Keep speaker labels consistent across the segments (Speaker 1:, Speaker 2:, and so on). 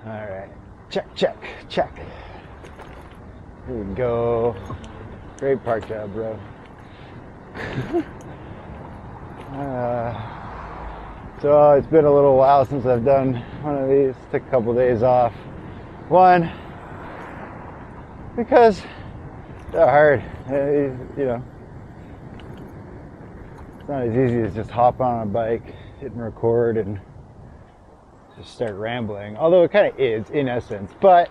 Speaker 1: Alright, check, check, check. Here we go. Great park job, bro. So it's been a little while since I've done one of these. Took a couple days off. One, because they're hard. You know, it's not as easy as just hop on a bike, hit and record, and just start rambling. Although it kind of is, in essence. But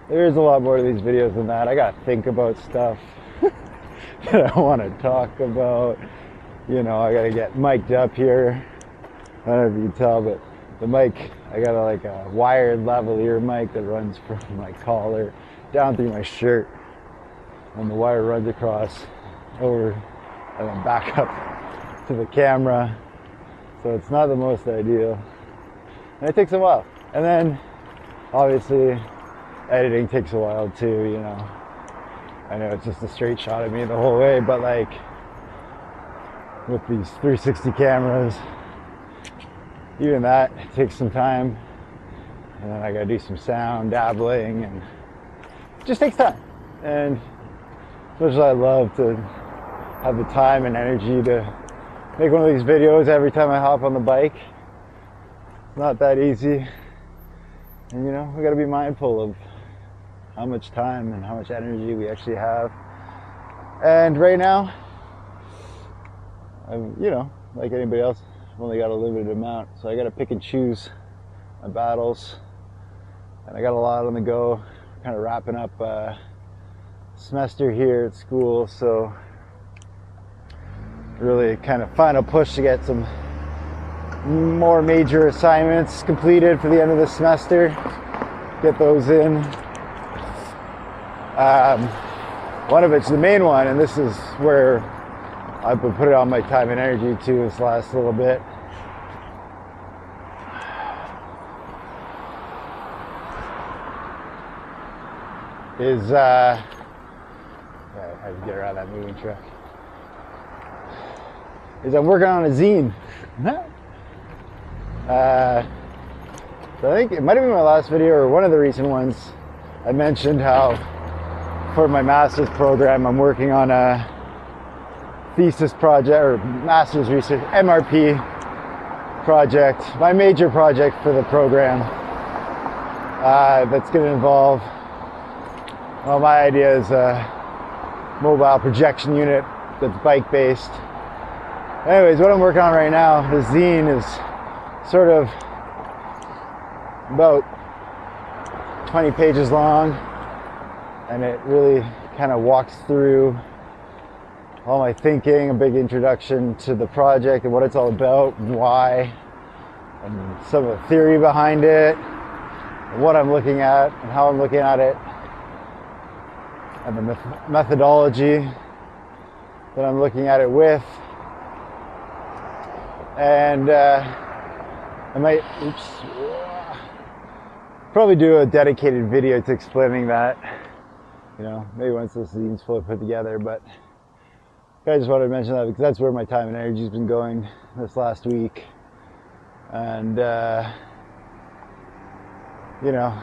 Speaker 1: there is a lot more to these videos than that. I gotta think about stuff that I want to talk about. You know, I gotta get mic'd up here. I don't know if you can tell, but the mic, I got a wired lavalier mic that runs from my collar down through my shirt, and the wire runs across over and then back up to the camera. So it's not the most ideal, and it takes a while. And then obviously editing takes a while too. You know, I know it's just a straight shot of me the whole way, but like with these 360 cameras, even that takes some time, and then I gotta do some sound dabbling, and it just takes time. And as much as I love to have the time and energy to make one of these videos every time I hop on the bike, it's not that easy. And you know, we gotta be mindful of how much time and how much energy we actually have. And right now, you know, like anybody else, I've only got a limited amount, so I got to pick and choose my battles, and I got a lot on the go. Kind of wrapping up semester here at school, so really kind of final push to get some more major assignments completed for the end of the semester. Get those in. One of which, the main one, and this is where I've been putting all my time and energy to this last little bit, is how do you get around that moving truck? Is I'm working on a zine. So I think it might have been my last video or one of the recent ones. I mentioned how for my master's program I'm working on a thesis project, or master's research, MRP project, my major project for the program, that's going to involve, well, my idea is a mobile projection unit that's bike based. Anyways, what I'm working on right now, the zine, is sort of about 20 pages long, and it really kind of walks through all my thinking, a big introduction to the project and what it's all about and why, and some of the theory behind it, and what I'm looking at and how I'm looking at it, and the methodology that I'm looking at it with. And I might probably do a dedicated video to explaining that, you know, maybe once this zine's fully put together. But I just wanted to mention that because that's where my time and energy has been going this last week. And you know,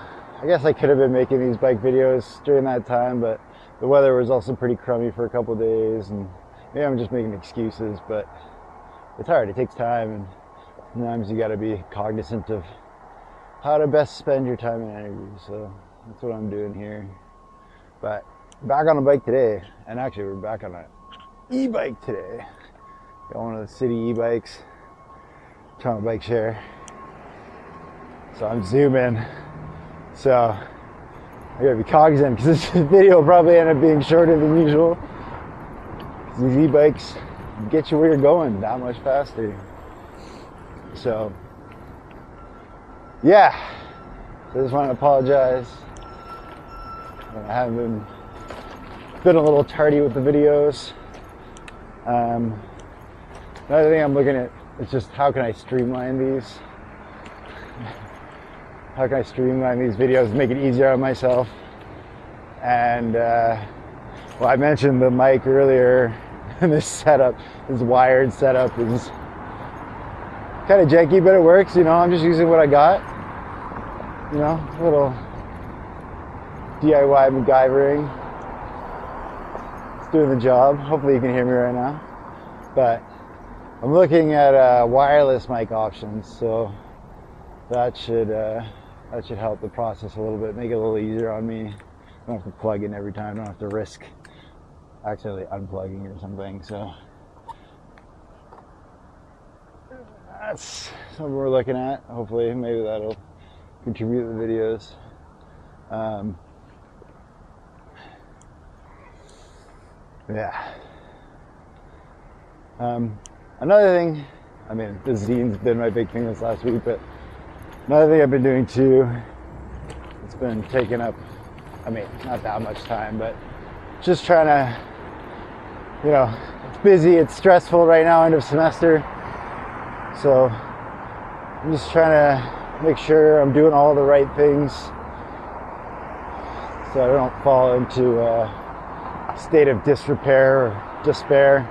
Speaker 1: I guess I could have been making these bike videos during that time, but the weather was also pretty crummy for a couple of days, and maybe I'm just making excuses, but it's hard. It takes time, and sometimes you got to be cognizant of how to best spend your time and energy. So that's what I'm doing here. But back on a bike today, and actually we're back on an e-bike today. Got one of the city e-bikes, Toronto Bike Share. So I'm zooming. So I gotta be cognizant because this video will probably end up being shorter than usual. These e-bikes get you where you're going that much faster. So yeah, so I just want to apologize. I haven't been a little tardy with the videos. Another thing I'm looking at is just how can I streamline these? How can I streamline these videos and make it easier on myself? And well, I mentioned the mic earlier. This setup, this wired setup, is kind of janky, but it works. You know, I'm just using what I got. you know, a little DIY MacGyvering. It's doing the job. Hopefully you can hear me right now. But I'm looking at wireless mic options, so that should help the process a little bit, make it a little easier on me. I don't have to plug in every time. I don't have to risk accidentally unplugging or something. So that's something we're looking at. Hopefully, maybe that'll contribute to the videos. Yeah. Another thing, I mean, the Zine's been my big thing this last week, but another thing I've been doing too, it's been taking up, I mean, not that much time, but just trying to, you know, it's busy, it's stressful right now, end of semester, so I'm just trying to make sure I'm doing all the right things so I don't fall into a state of disrepair or despair.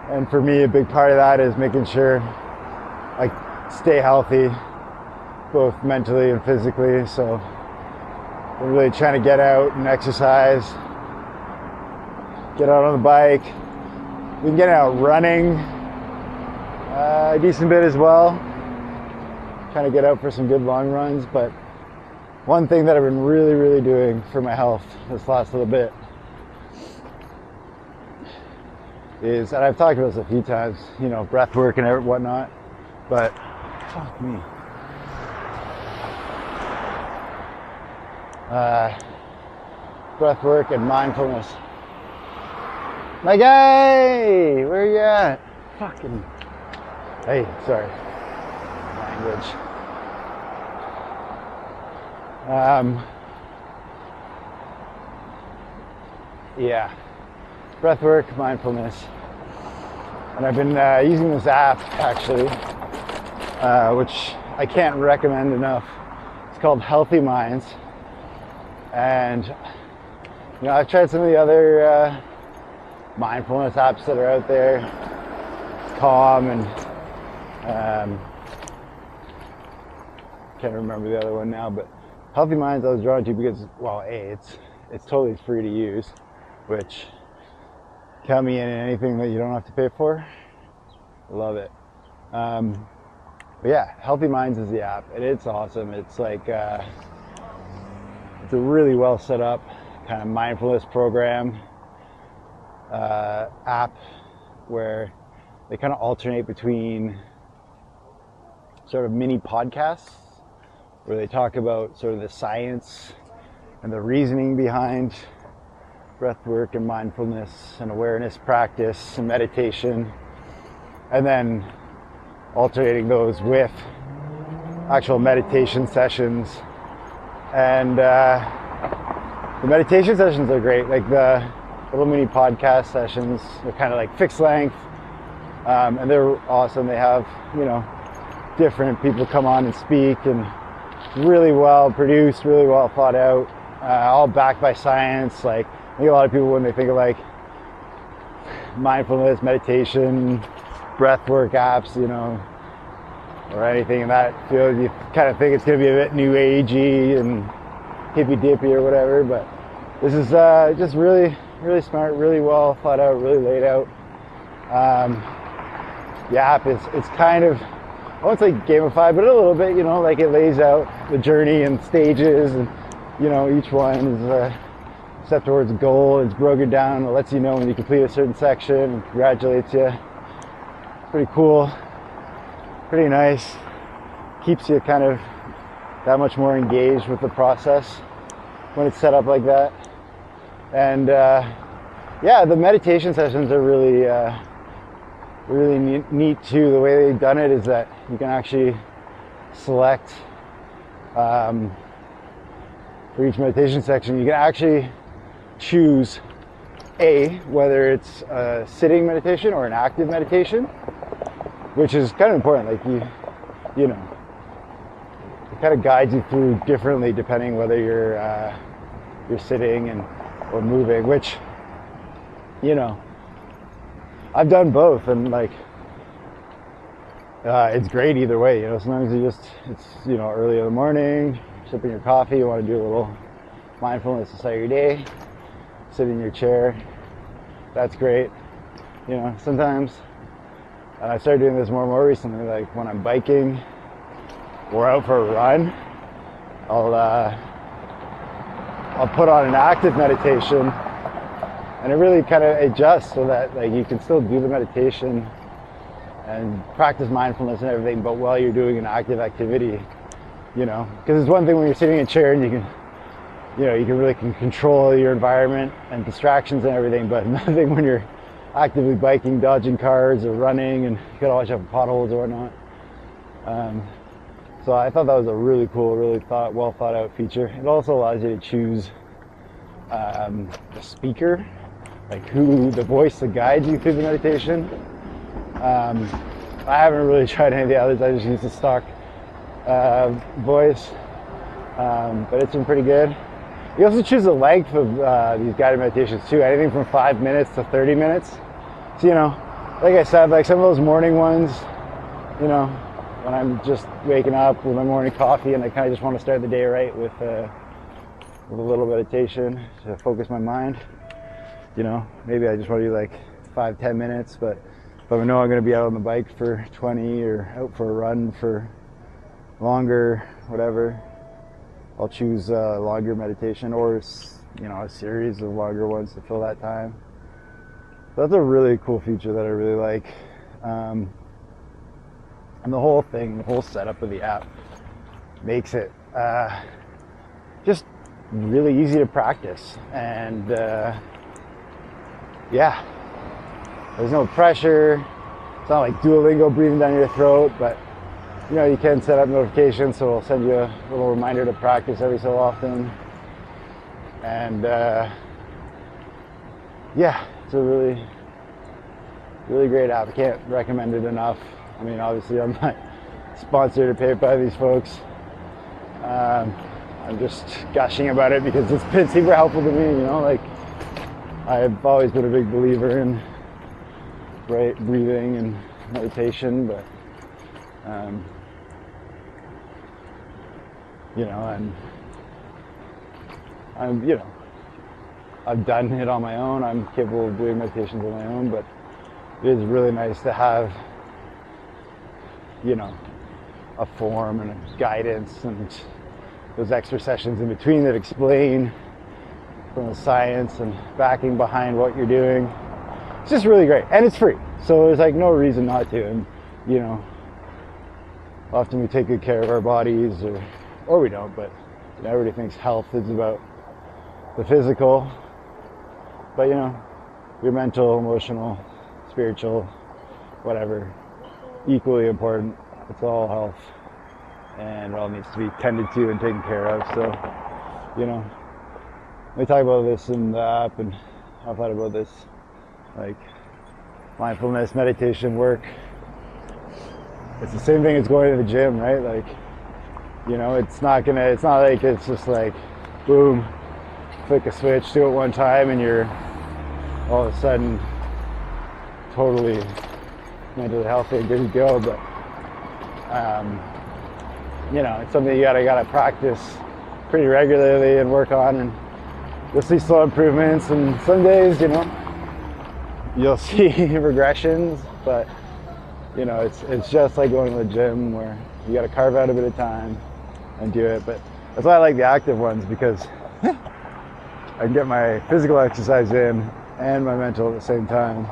Speaker 1: And for me, a big part of that is making sure I stay healthy, both mentally and physically. So I'm really trying to get out and exercise, get out on the bike. We've been getting out running a decent bit as well. Trying to get out for some good long runs. But one thing that I've been really doing for my health this last little bit is, and I've talked about this a few times, you know, breath work and whatnot, but fuck me. Breath work and mindfulness. My guy, where you at? Fucking, hey, sorry, language. Yeah. Breath work, mindfulness, and I've been using this app actually, which I can't recommend enough. It's called Healthy Minds, and you know, I've tried some of the other mindfulness apps that are out there, Calm, and can't remember the other one now, but Healthy Minds I was drawn to because, well, A, it's totally free to use, which, count me in anything that you don't have to pay for. Love it. But yeah, Healthy Minds is the app, and it's awesome. It's like it's a really well set up kind of mindfulness program app where they kind of alternate between sort of mini podcasts where they talk about sort of the science and the reasoning behind breath work and mindfulness and awareness practice and meditation, and then alternating those with actual meditation sessions. And the meditation sessions are great, like the little mini podcast sessions. They're kind of like fixed length, and they're awesome. They have, you know, different people come on and speak, and really well produced, really well thought out, all backed by science. Like, I think a lot of people, when they think of like mindfulness, meditation, breath work apps, you know, or anything in that field, you kind of think it's going to be a bit new agey and hippy dippy or whatever. But this is just really smart, really well thought out, really laid out. The app it's kind of, I won't say gamified, but a little bit, you know, like it lays out the journey and stages, and you know, each one is set towards a goal. It's broken down. It lets you know when you complete a certain section and congratulates you. Pretty cool. Pretty nice. Keeps you kind of that much more engaged with the process when it's set up like that. And yeah, the meditation sessions are really neat too. The way they've done it is that you can actually select for each meditation section, you can actually choose whether it's a sitting meditation or an active meditation, which is kind of important. Like you know, it kind of guides you through differently depending whether you're sitting or moving, which, you know, I've done both, and like It's great either way. Sometimes it's early in the morning, sipping your coffee, you want to do a little mindfulness to start your day, sit in your chair. That's great. Sometimes, and I started doing this more and more recently, like when I'm biking or out for a run, I'll put on an active meditation, and it really kind of adjusts so that like you can still do the meditation and practice mindfulness and everything, but while you're doing an active activity, because it's one thing when you're sitting in a chair and you can really control your environment and distractions and everything, but another thing when you're actively biking, dodging cars or running, and you gotta watch out for potholes or whatnot. So I thought that was a really cool, well thought out feature. It also allows you to choose the speaker, like the voice that guides you through the meditation. I haven't really tried any of the others. I just use the stock voice, but it's been pretty good. You also choose the length of these guided meditations too, anything from 5 minutes to 30 minutes. So, like I said, like some of those morning ones, when I'm just waking up with my morning coffee and I kind of just want to start the day right with a little meditation to focus my mind. Maybe I just want to do like 5-10 minutes, but if I know I'm going to be out on the bike for 20 or out for a run for longer, whatever, I'll choose a longer meditation or, a series of longer ones to fill that time. So that's a really cool feature that I really like. And the whole setup of the app makes it just really easy to practice. And there's no pressure. It's not like Duolingo breathing down your throat, but you can set up notifications, so it'll send you a little reminder to practice every so often. And it's a really, really great app. I can't recommend it enough. I mean, obviously I'm not sponsored or paid by these folks. I'm just gushing about it because it's been super helpful to me, like I've always been a big believer in breathing and meditation, but I've done it on my own. I'm capable of doing meditations on my own, but it is really nice to have a form and a guidance and those extra sessions in between that explain from the science and backing behind what you're doing. It's just really great, and it's free, so there's like no reason not to. And often we take good care of our bodies, or we don't, but everybody thinks health is about the physical, but your mental, emotional, spiritual, whatever, equally important. It's all health, and it all needs to be tended to and taken care of. So we talk about this in the app, and I've thought about this, like mindfulness, meditation work. It's the same thing as going to the gym, right? Like, it's not like it's just like, boom, flick a switch, do it one time, and you're all of a sudden totally mentally healthy and good to go. But, it's something you gotta practice pretty regularly and work on, and you'll see slow improvements, and some days, you'll see regressions, but it's just like going to the gym where you got to carve out a bit of time and do it. But that's why I like the active ones, because I can get my physical exercise in and my mental at the same time.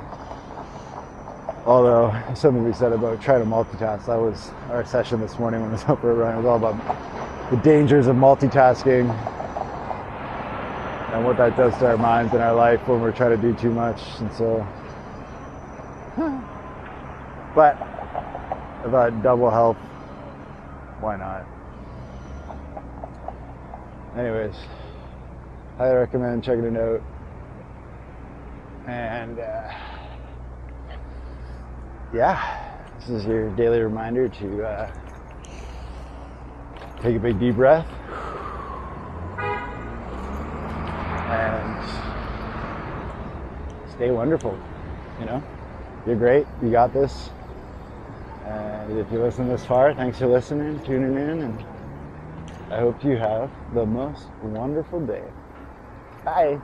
Speaker 1: Although something we said about trying to multitask, that was our session this morning when I was out for a run. It was all about the dangers of multitasking and what that does to our minds and our life when we're trying to do too much. And so, but I thought double health, why not? Anyways, highly recommend checking it out. And this is your daily reminder to take a big deep breath and stay wonderful. You're great, you got this. And if you listen this far, thanks for listening, tuning in, and I hope you have the most wonderful day. Bye.